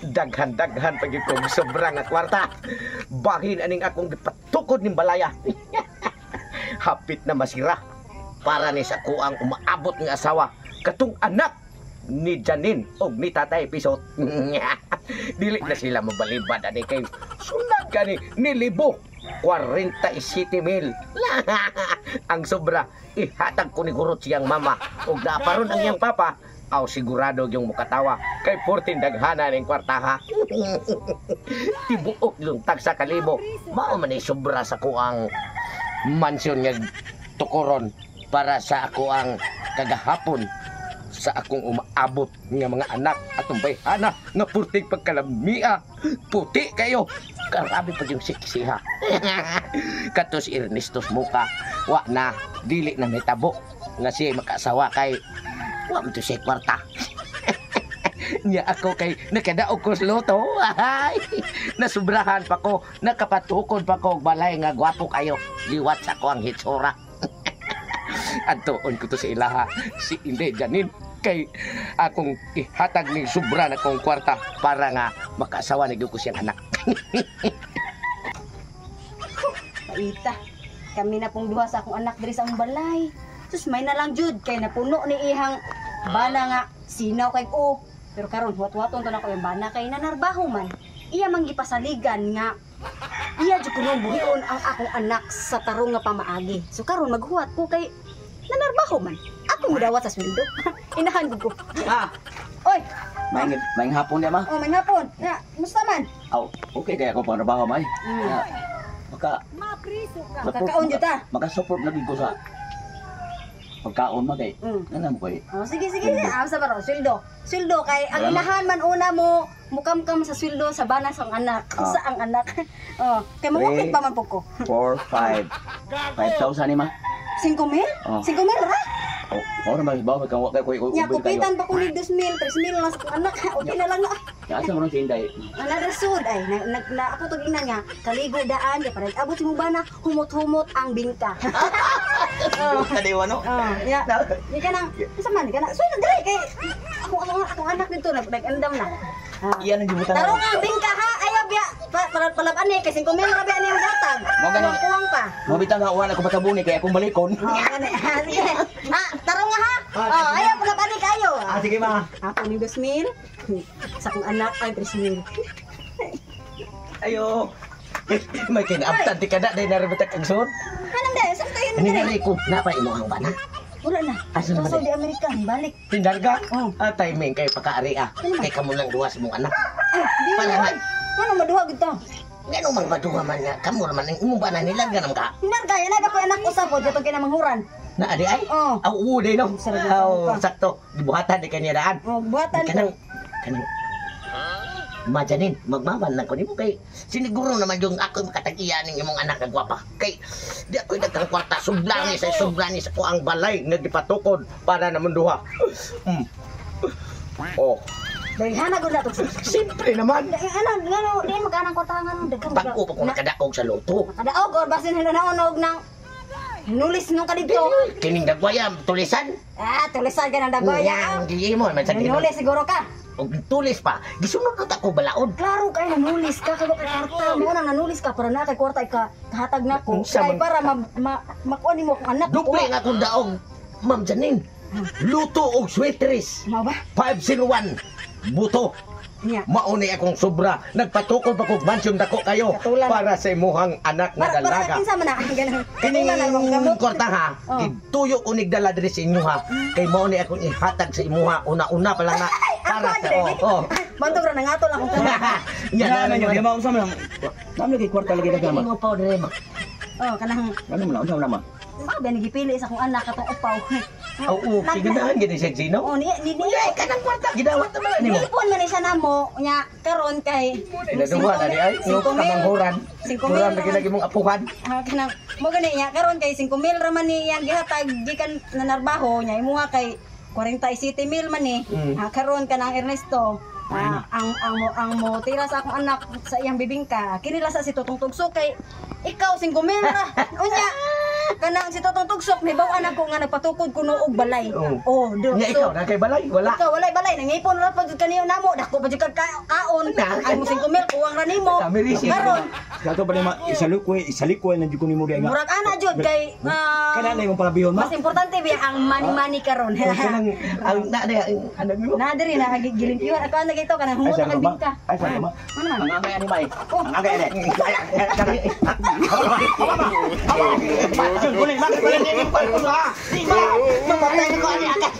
Daghan-daghan pag kong sobrang nga kwarta. Bahin aning akong gipatukod ning balaya. Hapit na masira para ni sa kuang umaabot ng asawa katong anak ni Janine og ni Tatay Pisot. Dili na sila mabalibad ani kay sunod kani ni libo 47,000. Ang sobra ihatag ko ni gurot siyang mama og naaparon ang iyang papa. Aw sigurado yung mukatawa kay 14 daghana ning kwartaha. Tibuok yung tagsa kalibo. Mao man ni sobra sa kuang mansyon nga tukuron para sa ako ang kagahapon sa akong umaabot nga mga anak atong bayhana nga purtig pagkalamia. Puti kayo. Karabi pa yung siksiha. Katos Ernestos muka. Wa na dili na may tabo nga siya makasawa kay wa mo to siya kwarta. Nya ako kay nakadaog ko sa loto. Ay, nasubrahan pa ko, nakapatukod pa ko og balay nga gwapo kayo. Liwat sa ko ang hitsura. Antuon ko to sa ilaha si Inde Janine kay akong ihatag ning sobra na kong kwarta para nga makasawa ni ko siyang anak. Paita, kami na pong duha sa akong anak diri sa akong balay. Sus may na lang jud kay napuno ni ihang bana nga sinaw kay ko. Pero karon huwat-huwaton to na ko yung bana kay nanarbaho man. Iya man gipasaligan nga iya jud kuno buhion ang akong anak sa tarong nga pamaagi. So karon maghuwat ko kay nanarbaho man. Ako mudawat sa sweldo. Inahan gud ko. Ah, Oy, maing hapon niya ma. oh may hapon. Na, musta man? Aw, okay kaya ako pangrabaho may. Maka Kakaon jud ta. Maka-support lagi ko sa pagkaon ma kay. Nanam ko eh. Oh, sige. Asa ba ro? Sweldo. Sweldo kay ang inahan man una mo mukamkam sa sweldo sa bana sa ang anak. Sa ang anak. Oh, kay mawapit pa man po ko. 4, 5. 5,000 ni ma. 5,000? Oh. 5,000 ra? Oh, ora ba kang wa kay ko Nya kupitan pa ko ni 2,000, 3,000 lang sa akong anak. Okay na lang na. Asa mo si Inday? Ana rasud ay na ako tug ina nga kaligo daan kay para abot si mo bana humot-humot ang bingka. Kadiwa no? Oh, ya. Ni kanang sa man kana. So dai kay ako anak nito nag-andam na. Iyan ang gibutan. Tarong ang bingka ha. Ayaw biya. Palaban ni kay 5,000 ra biya niyang datag. Mo gani. Kuwang pa. Mo bitang nga uwan ako patabuni kay akong balikon. Oh, gani. Sige. Tarong nga ha. Oh, ayaw palaban ni kayo. Sige ma. Ako ni 2,000. Sa akong anak ay 3,000. Ayo. May kinaabtan ti kada day narabitak ang son. Anong dahil? Saan tayo Ani nandun? nga ko na pa imo ang bana. Wala na. Asa Sa naman Saudi American, balik. Tindarga? Oh. Timing kay pagkaari Kay kamo lang duwas mong anak. Ay, di Palaman. na. Ano maduha gito? Ngano man baduha man nga kamo naman ang imong bana nila ganam ka. Hinargaya na ba ko anak usap po dito kinamanghuran? Na adi ay? Oh. Aw uwo day no. Sarap Aw ka. sakto. Dibuhatan di kanya daan. Oh, buhatan. Kanang Majanin, magmaman lang ko nimo kay siniguro naman yung ako makatagiyan ng imong anak nga gwapa. Kay di ako nagkang kwarta sublani sa ko ang balay nga gipatukod para naman duha. Oh, Dahil hana gud na to. simple naman. Ano, di magkanang kotangan daghang. Bako pa ko nakadaog sa loto. Kadaog or basin hinanaonog ng nulis nung kadito. Kining dagwayam tulisan. Tulisan ka ng dagoya. Yang di mo man sa dino. Nulis siguro ka. Og tulis pa. Gisunod na ako balaod. Klaro kay nanulis ka kay kwarta. Mo nang nanulis ka para na kay kwarta ka hatag na ko. Unsa Kay man- para makuha nimo kung anak. Duple nga akong daog. Ma'am Janine. Luto og sweateries. Mao ba? 501. Buto. Nya. Mauni akong sobra. Nagpatukol pa kong mansyon dako kayo Katulan. para sa imuhang anak na Para dalaga. kinsa man na ganang. Kining kwarta ha, Oh. ituyo unig dala diri sa inyo ha. Kay mauni akong ihatag sa imuha una-una pa lang na para sa Bantog ra nangato lang ko. Nya na nyo, di ba unsa man? Namo lagi kwarta lagi dagan ma. Imo pa dire ma. Oh, kanang Ano mo na unsa man ma? ba nagipili sa akong anak katong upaw. Oo, sigandahan gid siya Gino. Oh, ni Ay, kanang kwarta gidawat naman nimo. Ipon man ni siya namo nya karon kay Inaduha na di ay, yung kamanghuran. 5,000 Huran lagi lagi mong apuhan. kanang mo gani nya karon kay 5,000 ra man ni yang gihatag gikan nanarbaho nya imuha kay 47,000 man ni. Karon kanang Ernesto ang mo tira sa akong anak sa iyang bibingka kinila sa si tutong tugso kay ikaw 5,000 ra unya kanang si Totong Tugsok nahibaw-an ako nga nagpatukod kuno og balay. Oo. Oh, do. Nya ikaw na kay balay wala. Ikaw walay balay nangipon ra pa jud kaniyo namo. Dako pa jud kag kaon. Ay mo 5 mil kuwang ra nimo. Kami risi. Karon Kato pa nima isalikoy na jud ko nimo diay nga. murag ana jud kay Kana na imong palabihon ma. mas importante biya ang money karon. Kanang ang na ano mo? Na diri na gilimpiwan ako na gito kanang humot kag bingka. Ay sa ma. Ano man? Ang angay ani bay. Oh. Ang angay ani. Kunin, mamatay na ko ani agad.